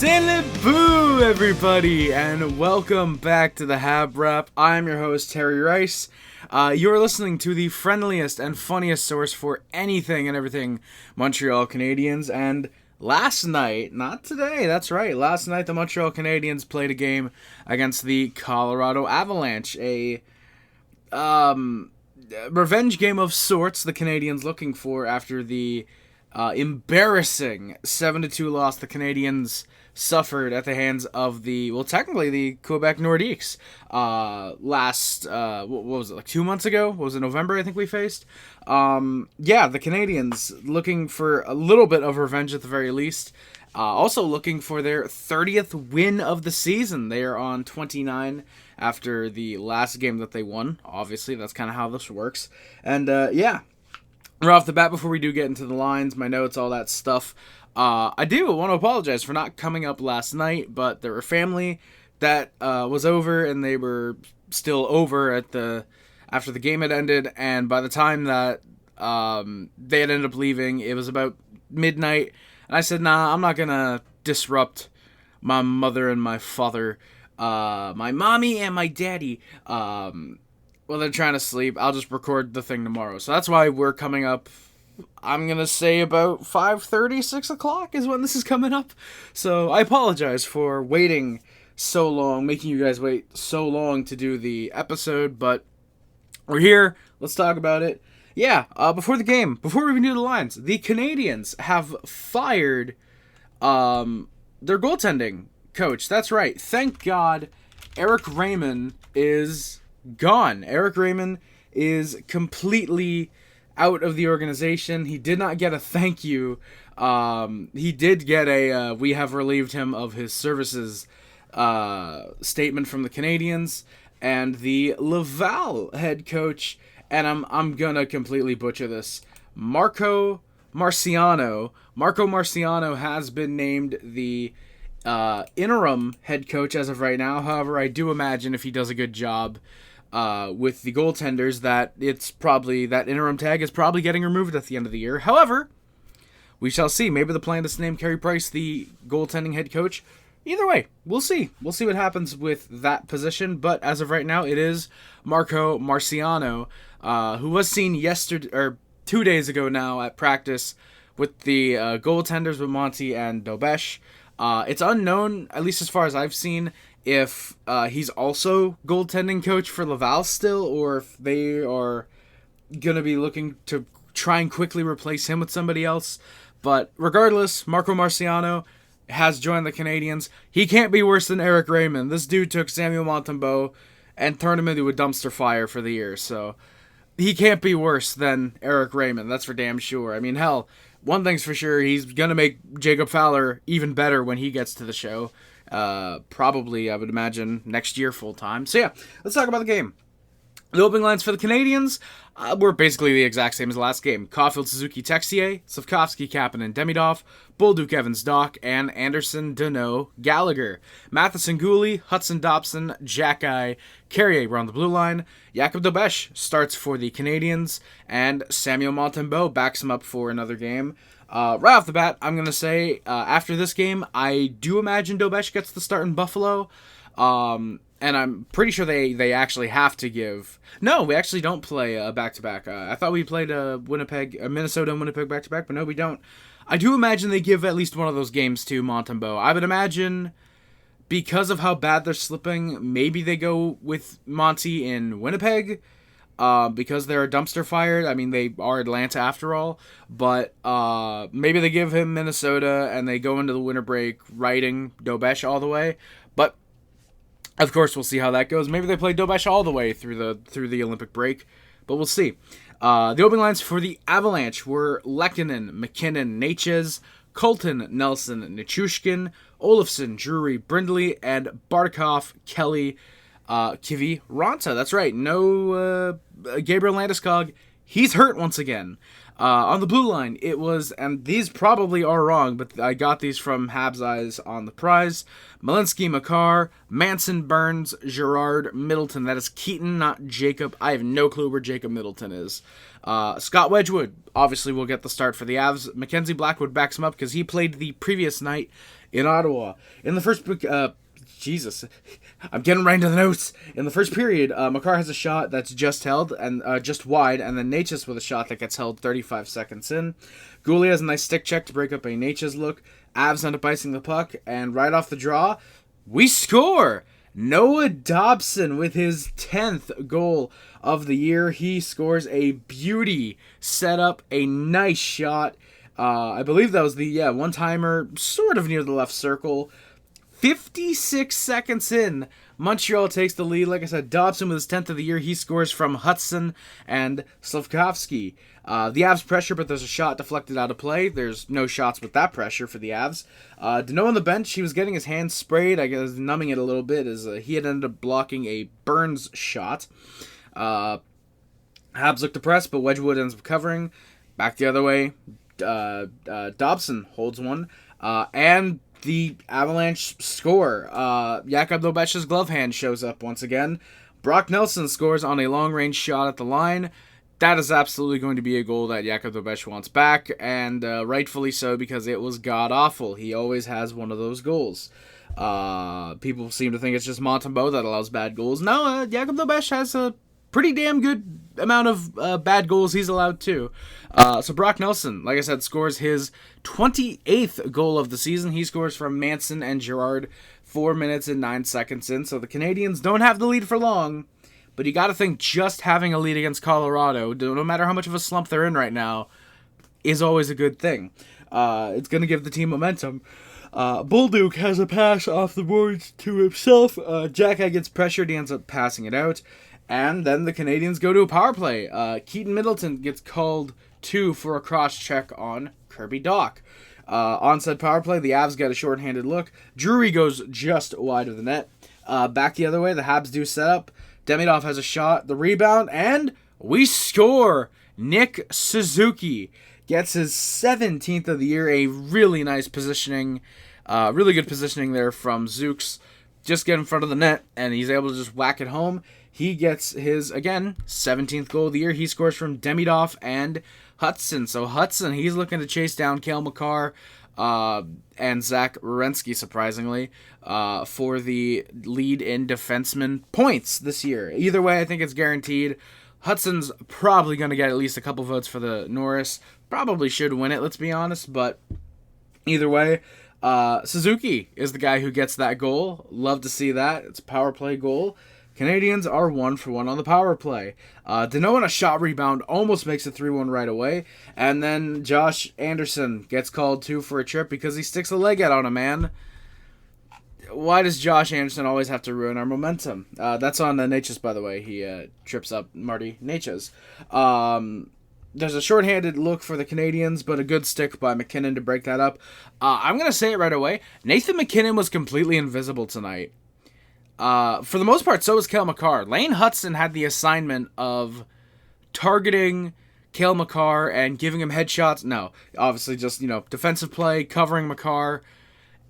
Salut, everybody, and welcome back to the HabWrap. I'm your host, Terry Rice. You're listening to the friendliest and funniest source for anything and everything Montreal Canadiens. And last night, not today, that's right, last night the Montreal Canadiens played a game against the Colorado Avalanche. A revenge game of sorts the Canadiens looking for after the embarrassing 7-2 loss the Canadiens suffered at the hands of the Quebec Nordiques what was it, like 2 months ago? What was it, November, I think we faced? The Canadiens looking for a little bit of revenge at the very least. Also looking for their 30th win of the season. They are on 29 after the last game that they won. Obviously, that's kind of how this works. And, right off the bat, before we do get into the lines, my notes, all that stuff, I do want to apologize for not coming up last night, but there were family that was over, and they were still over after the game had ended, and by the time that they had ended up leaving, it was about midnight, and I said, nah, I'm not going to disrupt my mother and my father, my mommy and my daddy, while they're trying to sleep. I'll just record the thing tomorrow. So that's why we're coming up, I'm going to say about 5:30, 6 o'clock is when this is coming up. So I apologize for waiting so long, making you guys wait so long to do the episode, but we're here. Let's talk about it. Before the game, before we even do the lines, the Canadiens have fired their goaltending coach. That's right. Thank God Eric Raymond is gone. Eric Raymond is completely out of the organization. He did not get a thank you. He did get a we have relieved him of his services statement from the Canadiens, and the Laval head coach, and I'm gonna completely butcher this, Marco Marciano has been named the interim head coach as of right now. However, I do imagine if he does a good job with the goaltenders, that that interim tag is probably getting removed at the end of the year. However, we shall see. Maybe the plan is to name Carey Price the goaltending head coach. Either way, we'll see. We'll see what happens with that position. But as of right now, it is Marco Marciano, who was seen 2 days ago now at practice with the goaltenders with Monty and Dobesh. It's unknown, at least as far as I've seen, if he's also goaltending coach for Laval still, or if they are going to be looking to try and quickly replace him with somebody else. But regardless, Marco Marciano has joined the Canadiens. He can't be worse than Eric Raymond. This dude took Samuel Montembeault and turned him into a dumpster fire for the year. So he can't be worse than Eric Raymond. That's for damn sure. I mean, hell, one thing's for sure, he's going to make Jacob Fowler even better when he gets to the show. Probably, I would imagine, next year full-time. So let's talk about the game. The opening lines for the Canadiens were basically the exact same as the last game. Caulfield, Suzuki, Texier, Slavkovsky, Kapanen, Demidov, Bolduc, Evans, Doc, and Anderson, Deneau, Gallagher. Matheson, Gooley, Hutson, Dobson, Jack-Eye, Carrier were on the blue line. Jakub Dobesh starts for the Canadiens, and Samuel Montembeault backs him up for another game. Right off the bat, I'm going to say, after this game, I do imagine Dobesh gets the start in Buffalo. And I'm pretty sure they actually have to give... No, we actually don't play a back-to-back. I thought we played a Minnesota and Winnipeg back-to-back, but no, we don't. I do imagine they give at least one of those games to Montembeault. I would imagine, because of how bad they're slipping, maybe they go with Monty in Winnipeg, because they're a dumpster fire. I mean, they are Atlanta after all, but maybe they give him Minnesota and they go into the winter break riding Dobesh all the way. But of course, we'll see how that goes. Maybe they play Dobesh all the way through the Olympic break, but we'll see. The opening lines for the Avalanche were Lehkonen, McKinnon, Natchez, Colton, Nelson, Nichushkin, Olofsson, Drury, Brindley, and Barkov, Kelly, Kivi, Ronta. That's right. No Gabriel Landeskog. He's hurt once again. On the blue line, it was, and these probably are wrong, but I got these from Habs Eyes on the Prize. Malinsky, Makar, Manson, Burns, Gerard, Middleton. That is Keaton, not Jacob. I have no clue where Jacob Middleton is. Scott Wedgwood obviously will get the start for the Avs. Mackenzie Blackwood backs him up because he played the previous night in Ottawa. In the first Jesus, I'm getting right into the notes. In the first period, Makar has a shot that's just held and just wide, and then Natchez with a shot that gets held 35 seconds in. Goulet has a nice stick check to break up a Natchez look. Avs end up icing the puck, and right off the draw, we score! Noah Dobson with his 10th goal of the year. He scores a beauty, set up a nice shot. I believe that was the one-timer, sort of near the left circle. 56 seconds in, Montreal takes the lead. Like I said, Dobson with his 10th of the year. He scores from Hutson and Slavkovsky. The Avs pressure, but there's a shot deflected out of play. There's no shots with that pressure for the Avs. Danault on the bench, he was getting his hand sprayed, I guess numbing it a little bit, as he had ended up blocking a Burns shot. Habs look depressed, but Wedgwood ends up covering. Back the other way, Dobson holds one, and the Avalanche score. Jakub Dobeš's glove hand shows up once again. Brock Nelson scores on a long-range shot at the line. That is absolutely going to be a goal that Jakub Dobeš wants back, and rightfully so, because it was god-awful. He always has one of those goals. People seem to think it's just Montembeault that allows bad goals. No, Jakub Dobeš has a pretty damn good amount of bad goals he's allowed too. So Brock Nelson, like I said, scores his 28th goal of the season. He scores from Manson and Girard 4 minutes and 9 seconds in. So the Canadiens don't have the lead for long, but you got to think just having a lead against Colorado, no matter how much of a slump they're in right now, is always a good thing. It's going to give the team momentum. Bolduc has a pass off the boards to himself. Jack gets pressured. He ends up passing it out. And then the Canadiens go to a power play. Keaton Middleton gets called to for a cross-check on Kirby Dach. On said power play, the Avs get a shorthanded look. Drury goes just wide of the net. Back the other way, the Habs do set up. Demidov has a shot, the rebound, and we score! Nick Suzuki gets his 17th of the year. A really nice positioning, really good positioning there from Zooks. Just get in front of the net, and he's able to just whack it home. He gets his, again, 17th goal of the year. He scores from Demidov and Hutson. So Hutson, he's looking to chase down Cale Makar and Zach Werenski, surprisingly, for the lead in defenseman points this year. Either way, I think it's guaranteed. Hudson's probably going to get at least a couple votes for the Norris. Probably should win it, let's be honest. But either way, Suzuki is the guy who gets that goal. Love to see that. It's a power play goal. Canadiens are 1-for-1 on the power play. Danault on a shot rebound almost makes it 3-1 right away. And then Josh Anderson gets called to for a trip because he sticks a leg out on a man. Why does Josh Anderson always have to ruin our momentum? That's on Natchez, by the way. He trips up Marty Natchez. There's a shorthanded look for the Canadiens, but a good stick by McKinnon to break that up. I'm going to say it right away. Nathan McKinnon was completely invisible tonight. For the most part, so was Cale Makar. Lane Hutson had the assignment of targeting Cale Makar and giving him headshots. No, obviously just, defensive play, covering Makar.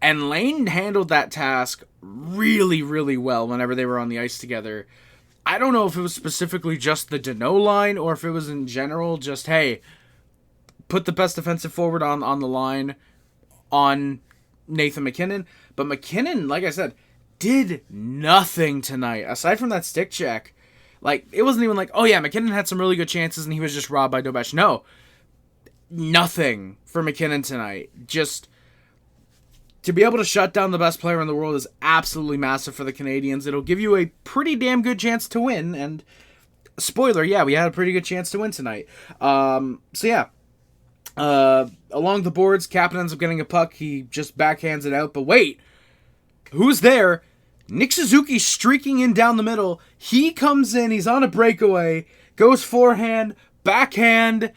And Lane handled that task really, really well whenever they were on the ice together. I don't know if it was specifically just the Danault line or if it was in general just, hey, put the best defensive forward on the line on Nathan McKinnon. But McKinnon, like I said, did nothing tonight. Aside from that stick check, it wasn't even like, oh yeah, McKinnon had some really good chances and he was just robbed by Dobeš. No, nothing for McKinnon tonight. Just to be able to shut down the best player in the world is absolutely massive for the Canadiens. It'll give you a pretty damn good chance to win. And spoiler, yeah, we had a pretty good chance to win tonight. Along the boards, Kapanen ends up getting a puck. He just backhands it out. But wait, who's there? Nick Suzuki streaking in down the middle. He comes in. He's on a breakaway. Goes forehand, backhand.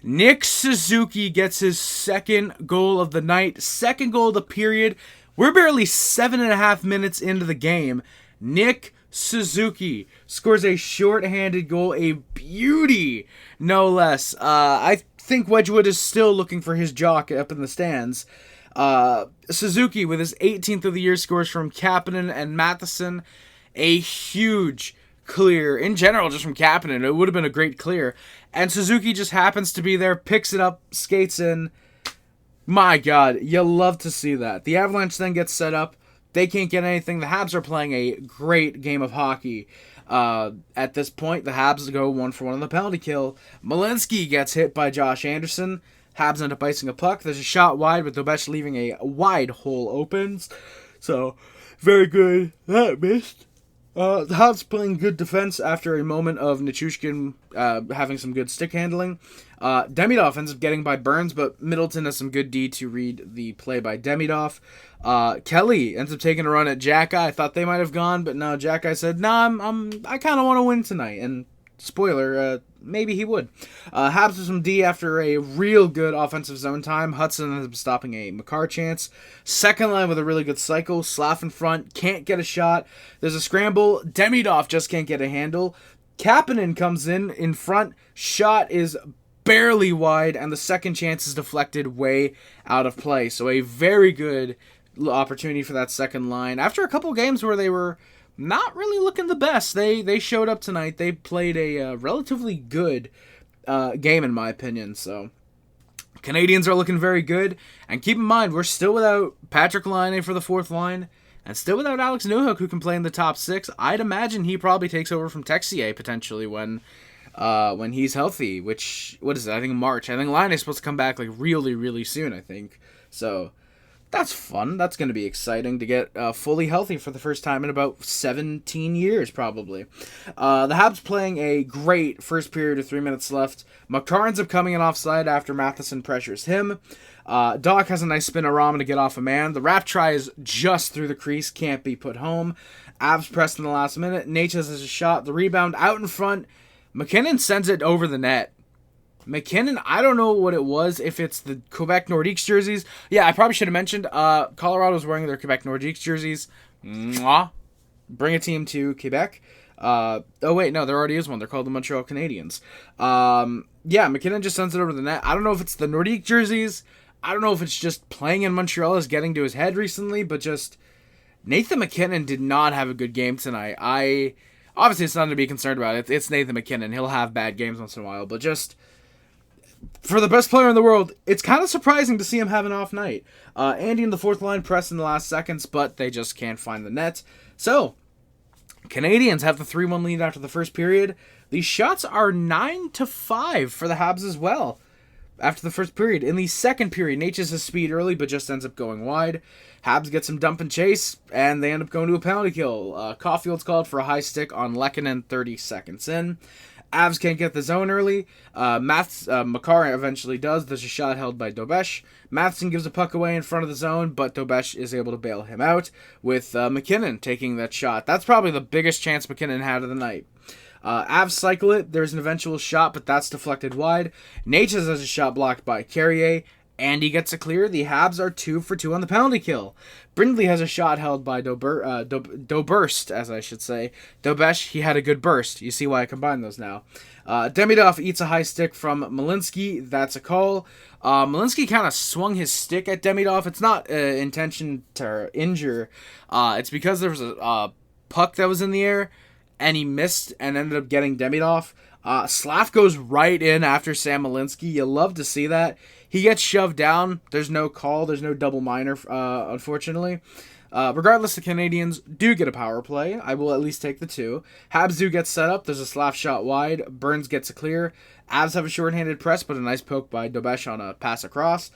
Nick Suzuki gets his second goal of the night. Second goal of the period. We're barely 7.5 minutes into the game. Nick Suzuki scores a shorthanded goal. A beauty, no less. I think Wedgwood is still looking for his jock up in the stands. Suzuki, with his 18th of the year, scores from Kapanen and Matheson. A huge clear. In general, just from Kapanen, it would have been a great clear. And Suzuki just happens to be there, picks it up, skates in. My God, you'll love to see that. The Avalanche then gets set up. They can't get anything. The Habs are playing a great game of hockey. At this point, the Habs go 1-for-1 on the penalty kill. Malinsky gets hit by Josh Anderson. Habs end up icing a puck. There's a shot wide with Dobesh leaving a wide hole open. So, very good. That missed. The Habs playing good defense after a moment of Nichushkin having some good stick handling. Demidov ends up getting by Burns, but Middleton has some good D to read the play by Demidov. Kelly ends up taking a run at Jack Eye. I thought they might have gone, but no, Jack Eye said, "Nah, I kind of want to win tonight." And spoiler, maybe he would. Habs with some D after a real good offensive zone time. Hutson ends up stopping a McCarr chance. Second line with a really good cycle. Slav in front, can't get a shot. There's a scramble. Demidov just can't get a handle. Kapanen comes in front. Shot is barely wide, and the second chance is deflected way out of play. So a very good opportunity for that second line. After a couple games where they were not really looking the best, they showed up tonight. They played a relatively good game, in my opinion. So Canadiens are looking very good. And keep in mind, we're still without Patrick Laine for the fourth line, and still without Alex Newhook, who can play in the top six. I'd imagine he probably takes over from Texier potentially when he's healthy, which, what is it? I think March. I think Laine is supposed to come back like really, really soon, I think. So that's fun. That's going to be exciting to get fully healthy for the first time in about 17 years, probably. The Habs playing a great first period with 3 minutes left. McCarr ends up coming in offside after Matheson pressures him. Doc has a nice spin around to get off a man. The wrap try is just through the crease, can't be put home. Avs pressed in the last minute. Natchez has a shot. The rebound out in front. McKinnon sends it over the net. McKinnon, I don't know what it was, if it's the Quebec Nordiques jerseys. Yeah, I probably should have mentioned, Colorado's wearing their Quebec Nordiques jerseys. Mwah. Bring a team to Quebec. Oh, wait, no, there already is one. They're called the Montreal Canadiens. Yeah, McKinnon just sends it over the net. I don't know if it's the Nordique jerseys. I don't know if it's just playing in Montreal is getting to his head recently, but just Nathan McKinnon did not have a good game tonight. Obviously, it's nothing to be concerned about. It's Nathan McKinnon. He'll have bad games once in a while, but just for the best player in the world, it's kind of surprising to see him have an off night. Andy in the fourth line pressed in the last seconds, but they just can't find the net. So, Canadiens have the 3-1 lead after the first period. These shots are 9-5 for the Habs as well after the first period. In the second period, Natchez has speed early, but just ends up going wide. Habs get some dump and chase, and they end up going to a penalty kill. Caulfield's called for a high stick on Lehkonen 30 seconds in. Avs can't get the zone early. McCarr eventually does. There's a shot held by Dobesh. Matheson gives a puck away in front of the zone, but Dobesh is able to bail him out with McKinnon taking that shot. That's probably the biggest chance McKinnon had of the night. Avs cycle it. There's an eventual shot, but that's deflected wide. Natchez has a shot blocked by Carrier, and he gets a clear. The Habs are 2 for 2 on the penalty kill. Brindley has a shot held by Doburst, as I should say. Dobesh, he had a good burst. You see why I combined those now. Demidov eats a high stick from Malinsky. That's a call. Malinsky kind of swung his stick at Demidov. It's not intention to injure. It's because there was a puck that was in the air, and he missed and ended up getting Demidov. Slav goes right in after Sam Malinsky. You love to see that. He gets shoved down. There's no call. There's no double minor, unfortunately. Regardless, the Canadiens do get a power play. I will at least take the 2. Habs do get set up. There's a Slav shot wide. Burns gets a clear. Avs have a short-handed press, but a nice poke by Dobesh on a pass across.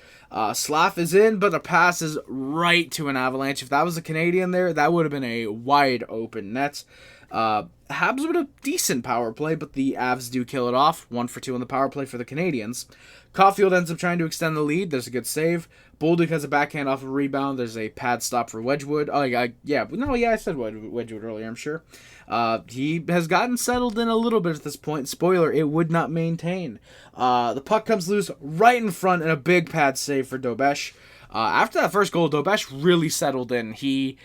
Slav is in, but the pass is right to an Avalanche. If that was a Canadian there, that would have been a wide open net. Habs with a decent power play, but the Avs do kill it off. 1 for 2 on the power play for the Canadiens. Caulfield ends up trying to extend the lead. There's a good save. Bolduc has a backhand off a rebound. There's a pad stop for Wedgwood. I said Wedgwood earlier, I'm sure. He has gotten settled in a little bit at this point. Spoiler, it would not maintain. The puck comes loose right in front and a big pad save for Dobesh. After that first goal, Dobesh really settled in. He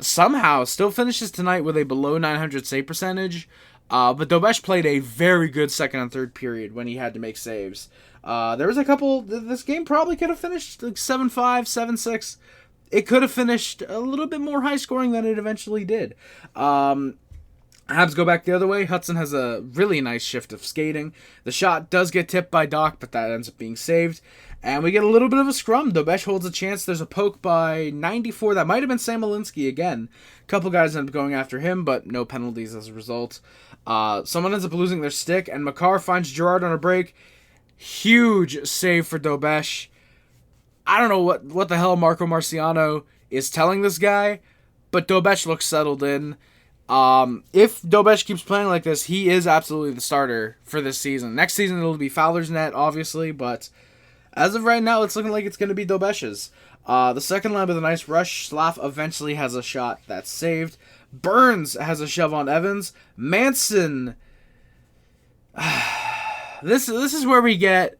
somehow still finishes tonight with a below 900 save percentage, but Dobesh played a very good second and third period when he had to make saves. There was a couple. This game probably could have finished like 7-5, 7-6. It could have finished a little bit more high scoring than it eventually did. Habs go back the other way. Hutson has a really nice shift of skating. The shot does get tipped by Doc, but that ends up being saved. And we get a little bit of a scrum. Dobesh holds a chance. There's a poke by 94. That might have been Sam Alinsky again. A couple guys end up going after him, but no penalties as a result. Someone ends up losing their stick, and Makar finds Gerard on a break. Huge save for Dobesh. I don't know what the hell Marco Marciano is telling this guy, but Dobesh looks settled in. If Dobesh keeps playing like this, he is absolutely the starter for this season. Next season, it'll be Fowler's net, obviously, but as of right now, it's looking like it's going to be Dobesh's. The second line with a nice rush. Slav eventually has a shot that's saved. Burns has a shove on Evans. Manson. This is where we get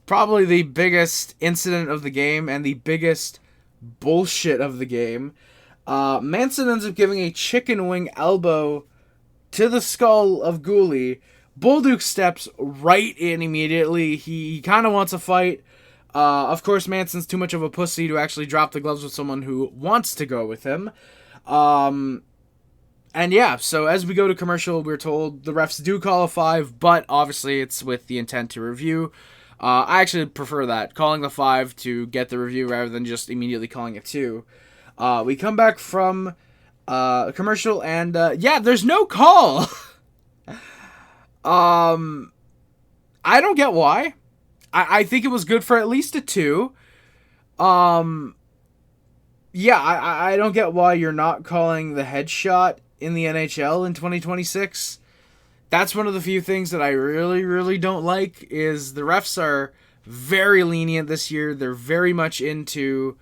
probably the biggest incident of the game and the biggest bullshit of the game. Manson ends up giving a chicken wing elbow to the skull of Gouli. Bolduc steps right in immediately. He kind of wants a fight. Of course, Manson's too much of a pussy to actually drop the gloves with someone who wants to go with him. And yeah, so as we go to commercial, we're told the refs do call a 5, but obviously it's with the intent to review. I actually prefer that, calling the 5 to get the review rather than just immediately calling it 2. We come back from commercial, and yeah, there's no call. I don't get why. I think it was good for at least a 2. Yeah, I don't get why you're not calling the headshot in the NHL in 2026. That's one of the few things that I really, really don't like, is the refs are very lenient this year. They're very much into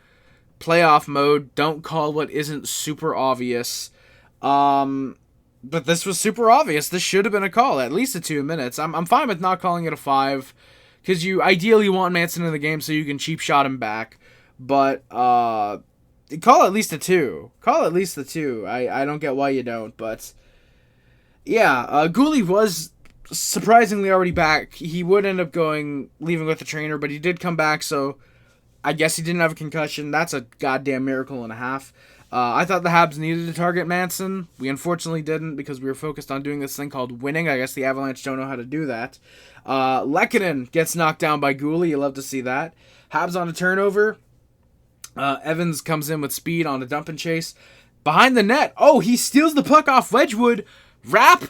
playoff mode. Don't call what isn't super obvious. But this was super obvious. This should have been a call, at least a 2 minutes. I'm fine with not calling it a 5, because you ideally want Manson in the game so you can cheap shot him back. But call at least a 2. Call at least a 2. I don't get why you don't, but yeah, Gouli was surprisingly already back. He would end up leaving with the trainer, but he did come back, so I guess he didn't have a concussion. That's a goddamn miracle and a half. I thought the Habs needed to target Manson. We unfortunately didn't, because we were focused on doing this thing called winning. I guess the Avalanche don't know how to do that. Lehkonen gets knocked down by Gouli. You love to see that. Habs on a turnover. Evans comes in with speed on a dump and chase. Behind the net. Oh, he steals the puck off Wedgwood. Wrap.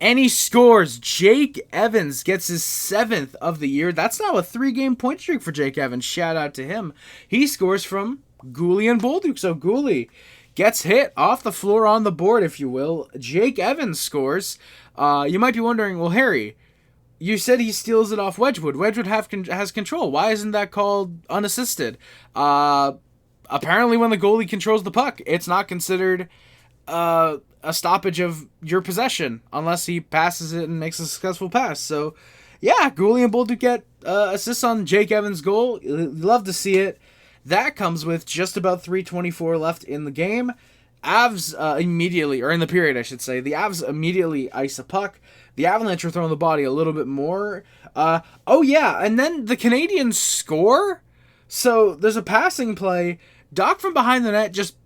And he scores. Jake Evans gets his 7th of the year. That's now a 3-game point streak for Jake Evans. Shout out to him. He scores from Gouli and Bolduc. So Gouli gets hit off the floor on the board, if you will. Jake Evans scores. You might be wondering, well, Harry, you said he steals it off Wedgwood. Wedgwood has control. Why isn't that called unassisted? Apparently when the goalie controls the puck, it's not considered a stoppage of your possession unless he passes it and makes a successful pass. So, yeah, Gouli and Bolduc get assists on Jake Evans' goal. Love to see it. That comes with just about 3:24 left in the game. Avs immediately, or in the period, I should say, the Avs immediately ice a puck. The Avalanche are throwing the body a little bit more. Oh, yeah, and then the Canadiens score. So there's a passing play. Doc from behind the net just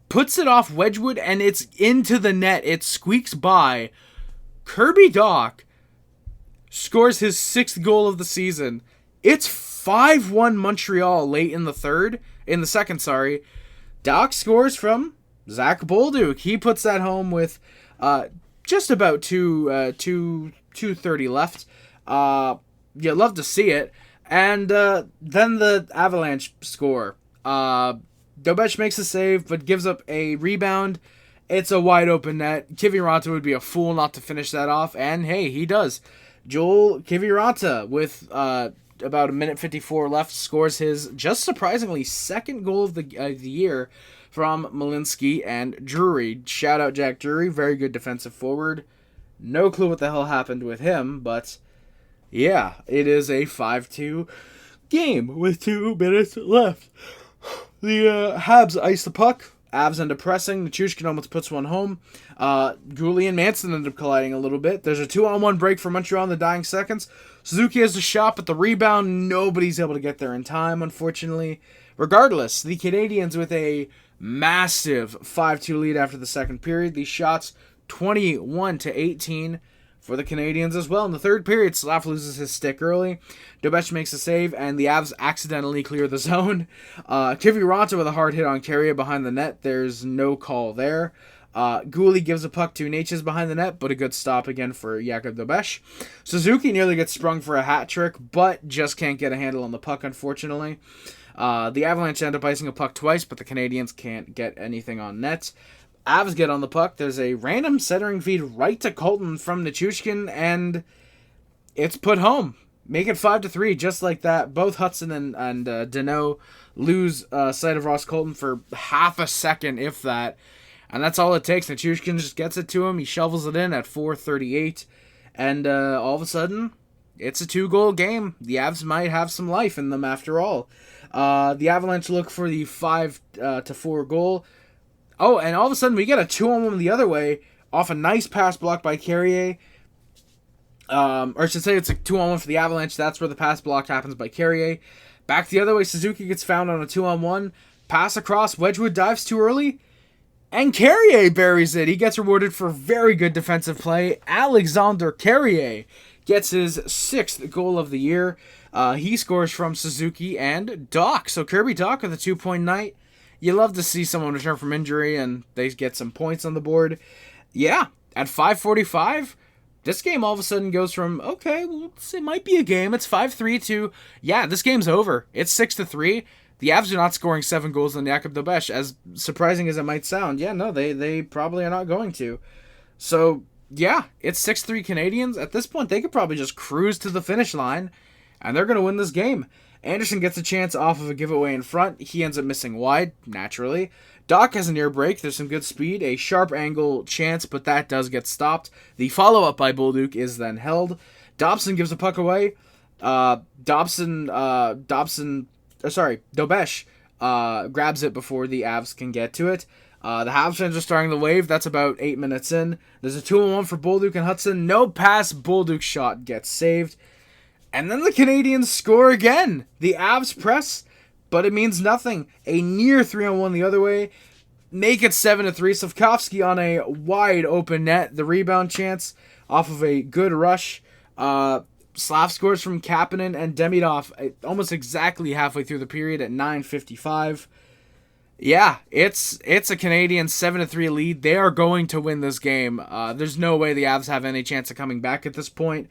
puts it off Wedgwood, and it's into the net. It squeaks by. Kirby Doc scores his 6th goal of the season. It's 5-1 Montreal late in the second. Doc scores from Zach Bolduc. He puts that home with just about 2:30 left. You love to see it. And then the Avalanche score. Dobesh makes a save, but gives up a rebound. It's a wide open net. Kiviranta would be a fool not to finish that off, and hey, he does. Joel Kiviranta, with about a minute 54 left, scores his just surprisingly 2nd goal of the year from Malinsky and Drury. Shout out Jack Drury, very good defensive forward. No clue what the hell happened with him, but yeah, it is a 5-2 game with 2 minutes left. The Habs ice the puck. Avs end up pressing. Nichushkin almost puts one home. Gouli and Manson end up colliding a little bit. There's a 2-on-1 break for Montreal in the dying seconds. Suzuki has the shot, but the rebound, nobody's able to get there in time, unfortunately. Regardless, the Canadiens with a massive 5-2 lead after the second period. These shots 21-18 for the Canadiens as well. In the third period, Slav loses his stick early. Dobesh makes a save, and the Avs accidentally clear the zone. Kiviranta with a hard hit on Carrier behind the net. There's no call there. Gouli gives a puck to Natchez behind the net, but a good stop again for Jakub Dobesh. Suzuki nearly gets sprung for a hat trick, but just can't get a handle on the puck, unfortunately. The Avalanche end up icing a puck twice, but the Canadiens can't get anything on net. Avs get on the puck. There's a random centering feed right to Colton from Nichushkin, and it's put home. Make it 5-3, just like that. Both Hutson and Deneau lose sight of Ross Colton for half a second, if that. And that's all it takes. Nichushkin just gets it to him. He shovels it in at 4:38. And all of a sudden, it's a 2-goal game. The Avs might have some life in them after all. The Avalanche look for the 5-4 goal. Oh, and all of a sudden we get a 2-on-1 the other way off a nice pass block by Carrier. Or I should say it's a 2-on-1 for the Avalanche. That's where the pass block happens by Carrier. Back the other way, Suzuki gets found on a 2-on-1. Pass across, Wedgwood dives too early. And Carrier buries it. He gets rewarded for very good defensive play. Alexander Carrier gets his 6th goal of the year. He scores from Suzuki and Doc. So Kirby Doc with a 2-point night. You love to see someone return from injury and they get some points on the board. Yeah, at 5:45, this game all of a sudden goes from, okay, well, it might be a game. It's 5-3 to, yeah, this game's over. It's 6-3. The Avs are not scoring 7 goals on Jakub Dobesh, as surprising as it might sound. Yeah, no, they probably are not going to. So, yeah, it's 6-3 Canadiens. At this point, they could probably just cruise to the finish line, and they're going to win this game. Anderson gets a chance off of a giveaway in front. He ends up missing wide, naturally. Doc has a near break. There's some good speed. A sharp angle chance, but that does get stopped. The follow-up by Bolduc is then held. Dobesh grabs it before the Avs can get to it. The Habs fans are starting the wave. That's about 8 minutes in. There's a 2-on-1 for Bolduc and Hutson. No pass. Bolduc's shot gets saved. And then the Canadiens score again. The Avs press, but it means nothing. A near 3-on-1 the other way. Make it 7-3. Slavkovsky on a wide open net. The rebound chance off of a good rush. Slav scores from Kapanen and Demidov almost exactly halfway through the period at 9:55. Yeah, it's a Canadian 7-3 lead. They are going to win this game. There's no way the Avs have any chance of coming back at this point.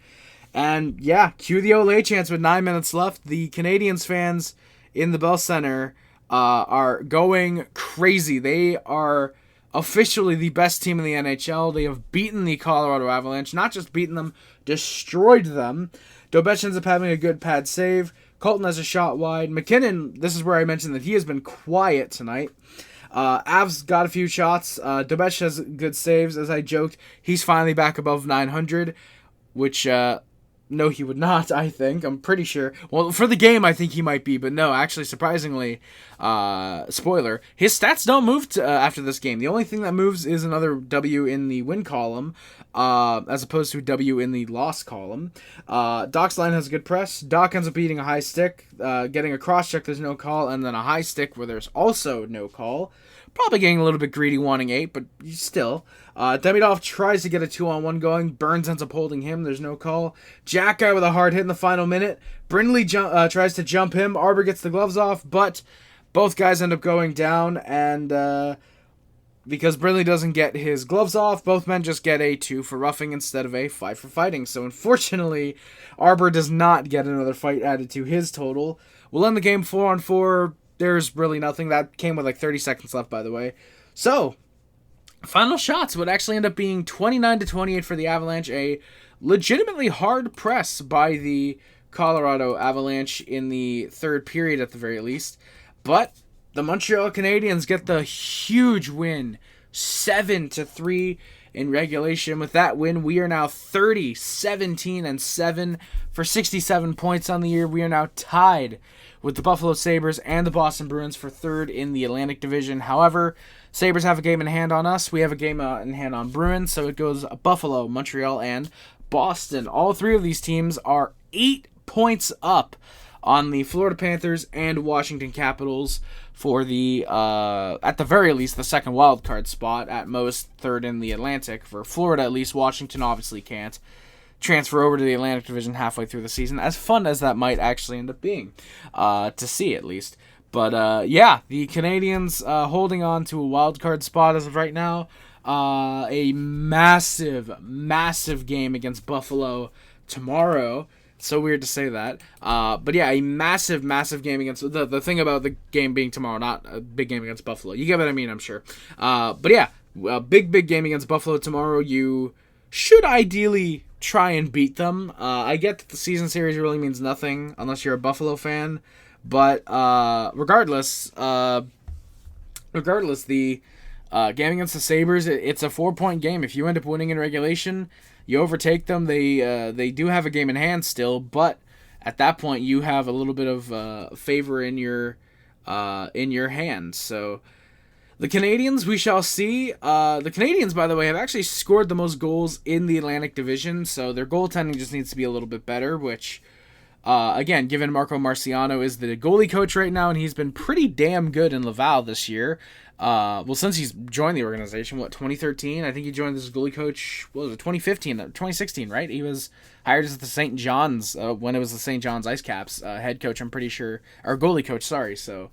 And yeah, cue the Olay chance with 9 minutes left. The Canadiens fans in the Bell Center are going crazy. They are officially the best team in the NHL. They have beaten the Colorado Avalanche. Not just beaten them, destroyed them. Dobesh ends up having a good pad save. Colton has a shot wide. McKinnon, this is where I mentioned that he has been quiet tonight. Avs got a few shots. Dobesh has good saves. As I joked, he's finally back above 900, which... no, he would not, I think. I'm pretty sure. Well, for the game, I think he might be. But no, actually, surprisingly, spoiler, his stats don't move after this game. The only thing that moves is another W in the win column, as opposed to a W in the loss column. Doc's line has a good press. Doc ends up beating a high stick, getting a cross-check, there's no call, and then a high stick where there's also no call. Probably getting a little bit greedy, wanting 8, but still. Demidov tries to get a 2-on-1 going. Burns ends up holding him. There's no call. Jack guy with a hard hit in the final minute. Brindley tries to jump him. Arbor gets the gloves off, but both guys end up going down. And because Brindley doesn't get his gloves off, both men just get a 2 for roughing instead of a 5 for fighting. So unfortunately, Arbor does not get another fight added to his total. We'll end the game 4-on-4. There's really nothing. That came with like 30 seconds left, by the way. So, final shots would actually end up being 29-28 for the Avalanche. A legitimately hard press by the Colorado Avalanche in the third period at the very least. But the Montreal Canadiens get the huge win, 7-3 in regulation. With that win, we are now 30-17-7 for 67 points on the year. We are now tied with the Buffalo Sabres and the Boston Bruins for third in the Atlantic Division. However, Sabres have a game in hand on us. We have a game in hand on Bruins, so it goes Buffalo, Montreal, and Boston. All three of these teams are 8 points up on the Florida Panthers and Washington Capitals. for the, at the very least, the second wild card spot, at most third in the Atlantic. For Florida, at least, Washington obviously can't transfer over to the Atlantic Division halfway through the season, as fun as that might actually end up being, to see at least. But, yeah, the Canadiens holding on to a wild card spot as of right now. A massive, massive game against Buffalo tomorrow. It's so weird to say that. But yeah, a massive, massive game against... The thing about the game being tomorrow, not a big game against Buffalo. You get what I mean, I'm sure. But yeah, a big, big game against Buffalo tomorrow. You should ideally try and beat them. I get that the season series really means nothing unless you're a Buffalo fan. But regardless, the game against the Sabres, it's a 4-point game. If you end up winning in regulation, you overtake them. They do have a game in hand still, but at that point you have a little bit of favor in your hands. So the Canadiens, we shall see. The Canadiens, by the way, have actually scored the most goals in the Atlantic Division, so their goaltending just needs to be a little bit better, which... again, given Marco Marciano is the goalie coach right now, and he's been pretty damn good in Laval this year. Well, since he's joined the organization, 2013? I think he joined as goalie coach, 2016, right? He was hired as the St. John's, when it was the St. John's Ice Caps, head coach, I'm pretty sure. Or goalie coach, sorry. So,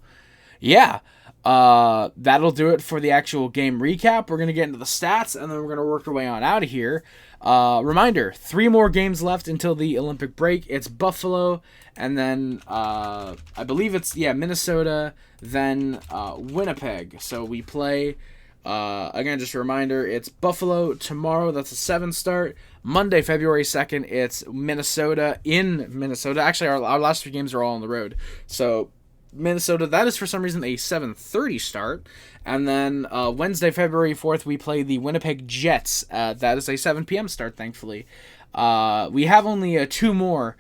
yeah. That'll do it for the actual game recap. We're going to get into the stats, and then we're going to work our way on out of here. Reminder, 3 more games left until the Olympic break. It's Buffalo, and then I believe it's Minnesota, then Winnipeg. So we play, again, just a reminder, it's Buffalo tomorrow. That's a 7 start. Monday, February 2nd, it's Minnesota in Minnesota. Actually, our last 3 games are all on the road. So Minnesota, that is for some reason a 7:30 start. And then Wednesday, February 4th, we play the Winnipeg Jets. That is a 7 p.m. start, thankfully. We have only 2 more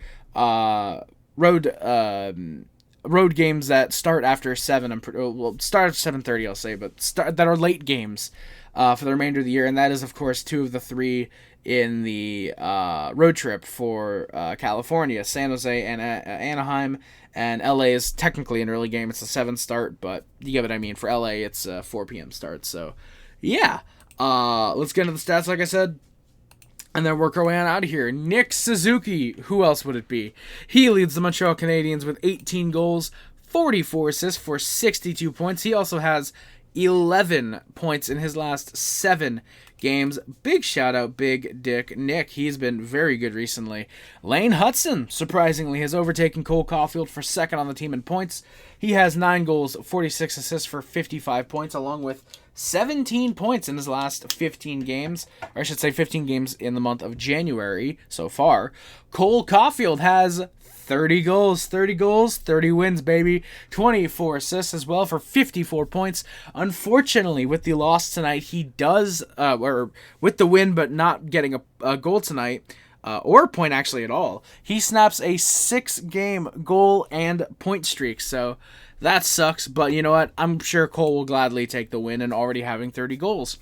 road games that start after 7. Start at 7:30, I'll say, but that are late games for the remainder of the year. And that is, of course, 2 of the 3 in the road trip for California, San Jose and Anaheim. And LA is technically an early game. It's a 7 start, but you get what I mean. For LA, it's a 4 p.m. start. So, yeah. Let's get into the stats, like I said, and then work our way on out of here. Nick Suzuki, who else would it be? He leads the Montreal Canadiens with 18 goals, 44 assists for 62 points. He also has 11 points in his last 7 games. Big shout out, Big Dick Nick. He's been very good recently. Lane Hutson, surprisingly, has overtaken Cole Caulfield for second on the team in points. He has 9 goals, 46 assists for 55 points, along with 17 points in his last 15 games. Or I should say 15 games in the month of January so far. Cole Caulfield has 30 goals, 30 wins, baby. 24 assists as well for 54 points. Unfortunately, with the loss tonight, he does, or with the win but not getting a goal tonight, or a point actually at all, he snaps a 6-game goal and point streak. So that sucks, but you know what? I'm sure Cole will gladly take the win and already having 30 goals.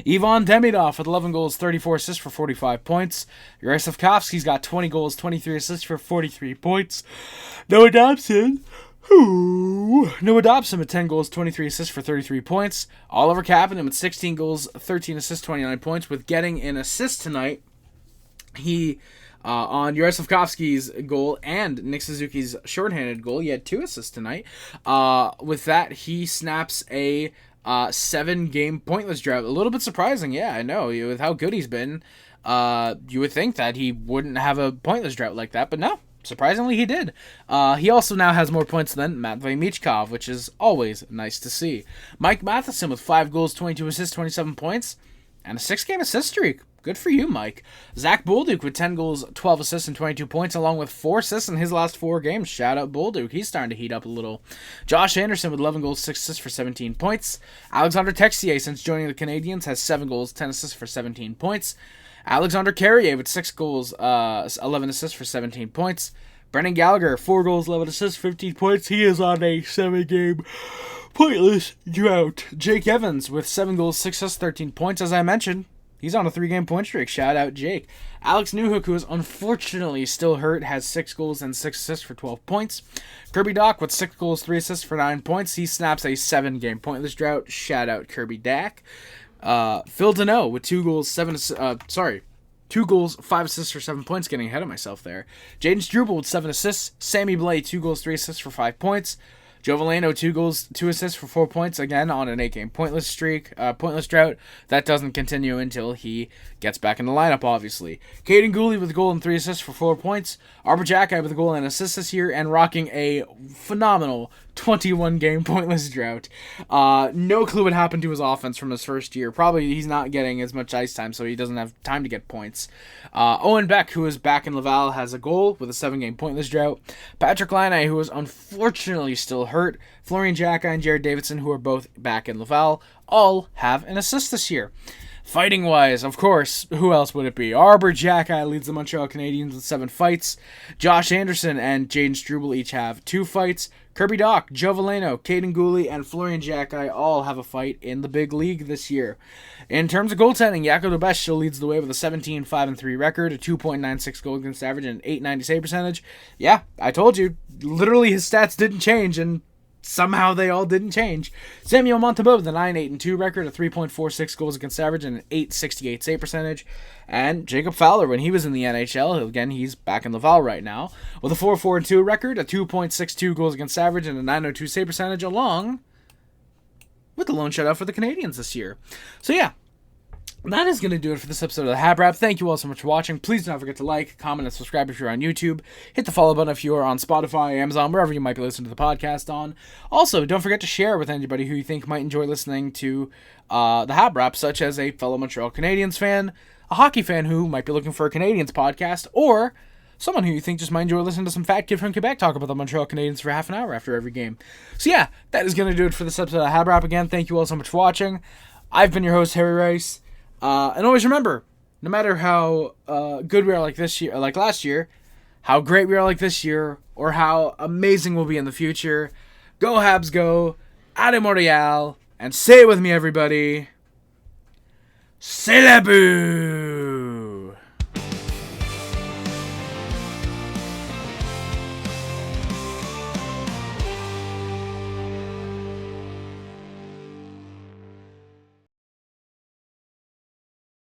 Ivan Demidov with 11 goals, 34 assists for 45 points. Yurasovkovsky's got 20 goals, 23 assists for 43 points. Noah Dobson with 10 goals, 23 assists for 33 points. Oliver Kapanen with 16 goals, 13 assists, 29 points. With getting an assist tonight, he... on Yurasovkovsky's goal and Nick Suzuki's shorthanded goal, he had 2 assists tonight. With that, he snaps a 7-game pointless drought. A little bit surprising, yeah, I know. With how good he's been, you would think that he wouldn't have a pointless drought like that, but no. Surprisingly, he did. He also now has more points than Matvei Michkov, which is always nice to see. Mike Matheson with 5 goals, 22 assists, 27 points, and a 6-game assist streak. Good for you, Mike. Zach Bolduc with 10 goals, 12 assists, and 22 points, along with 4 assists in his last 4 games. Shout out Bolduc. He's starting to heat up a little. Josh Anderson with 11 goals, 6 assists for 17 points. Alexander Texier, since joining the Canadiens, has 7 goals, 10 assists for 17 points. Alexander Carrier with 6 goals, 11 assists for 17 points. Brendan Gallagher, 4 goals, 11 assists, 15 points. He is on a 7-game pointless drought. Jake Evans with 7 goals, 6 assists, 13 points, as I mentioned. He's on a 3-game point streak. Shout out Jake. Alex Newhook, who is unfortunately still hurt, has 6 goals and 6 assists for 12 points. Kirby Dach with 6 goals, 3 assists for 9 points. He snaps a 7-game pointless drought. Shout out Kirby Dach. Phil Deneau with 2 goals, 2 goals, 5 assists for 7 points. Getting ahead of myself there. Jaden Struble with 7 assists. Sammy Blais, 2 goals, 3 assists for 5 points. Joe Valeno, 2 goals, 2 assists for 4 points, again on an 8-game pointless drought. That doesn't continue until he gets back in the lineup, obviously. Caden Gooley with a goal and 3 assists for 4 points. Arbor Jacki with a goal and assist this year, and rocking a phenomenal 21-game pointless drought. No clue what happened to his offense from his first year. Probably he's not getting as much ice time, so he doesn't have time to get points. Owen Beck, who is back in Laval, has a goal with a 7-game pointless drought. Patrick Laine, who is unfortunately still hurt. Florian Jacki and Jared Davidson, who are both back in Laval, all have an assist this year. Fighting-wise, of course, who else would it be? Arbor Jacki leads the Montreal Canadiens with 7 fights. Josh Anderson and Jaden Struble each have 2 fights. Kirby Dach, Joe Valeno, Caden Gooley, and Florian Jacki all have a fight in the big league this year. In terms of goaltending, Jakob Dobes still leads the way with a 17-5-3 record, a 2.96 goal against average, and an .890 save percentage. Yeah, I told you. Literally, his stats didn't change, and somehow they all didn't change. Samuel Montembeault with a 9-8-2 record, a 3.46 goals against average, and an .868 save percentage. And Jacob Fowler, when he was in the NHL, again, he's back in Laval right now, with a 4-4-2 record, a 2.62 goals against average, and a .902 save percentage, along with the lone shutout for the Canadiens this year. So yeah, that is going to do it for this episode of the HabWrap. Thank you all so much for watching. Please do not forget to like, comment, and subscribe if you're on YouTube. Hit the follow button if you are on Spotify, Amazon, wherever you might be listening to the podcast on. Also, don't forget to share with anybody who you think might enjoy listening to the HabWrap, such as a fellow Montreal Canadiens fan, a hockey fan who might be looking for a Canadiens podcast, or someone who you think just might enjoy listening to some fat kid from Quebec talk about the Montreal Canadiens for half an hour after every game. So yeah, that is going to do it for this episode of HabWrap. Again, thank you all so much for watching. I've been your host, Harry Rice. And always remember, no matter how good we are like this year, like last year, how great we are like this year, or how amazing we'll be in the future, go Habs go, Allez Montreal, and say it with me everybody, c'est la boo!